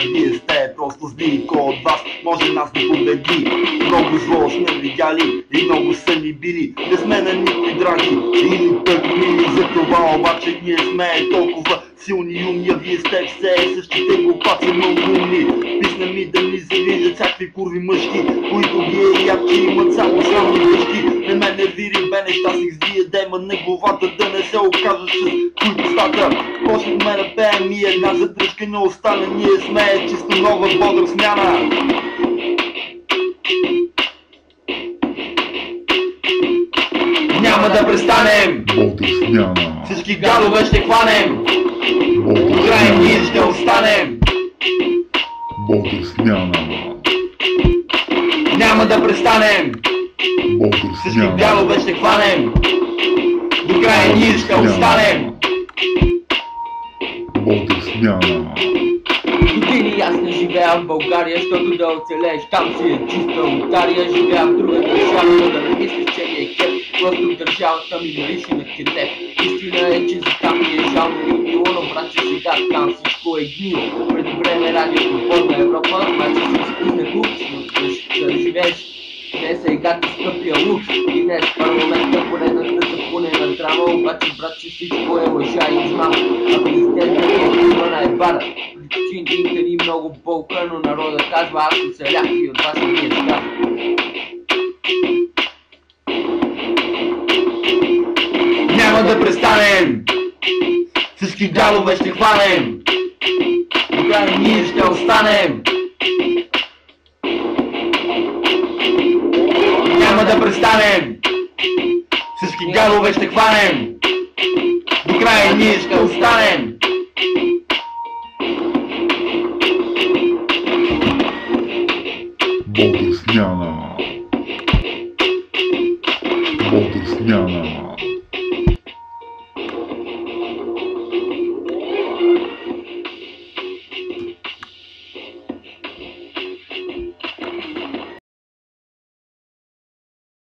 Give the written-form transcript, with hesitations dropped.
вие сте просто зли. Кой от вас може нас да победи? Много зло сме видяли и много са ни били. Не сме на никой драги или пък мили. За това обаче ние сме толкова силни и умни, а вие сте все същите глупаци малумни. Писна ми да ни завиждат всякакви курви мъжки, които ги ят, че имат само срамни дъжки. Не ме нервири, бе неща си вие, дема на главата, да не се окажеш с които стата. Почнахме да пеем и една задръжка не остане, ние сме чисто нова бодра смяна. Няма да престанем, всички гадове ще хванем, до край ние ще останем. Няма да престанем, всички гадове ще хванем, до край ние ще останем. Години аз не живея в България, защото да оцелееш там си е чиста лотария. Живея в друга държава, да не мислиш, че ми е кеп. Просто държавата ми нарича на кедеп. Истина е, че за там ми е жал не било, но брат, че сега там всичко е гнило. Преди време радиото Подна Европа, значи си спусне тук, за да живееш. Днес сега ти скъпия лукс и днес парламента поредната запунена драма. Обаче брат, че всичко е лъжа и измама, а президентът е Ивана Ебара. Чинките ни много болка, но народа казва аз оцелях и от вас не е така. Няма да престанем, всички гадове ще хванем, до край ние ще останем. Няма да престанем, всички гадове ще хванем, до край ние ще останем.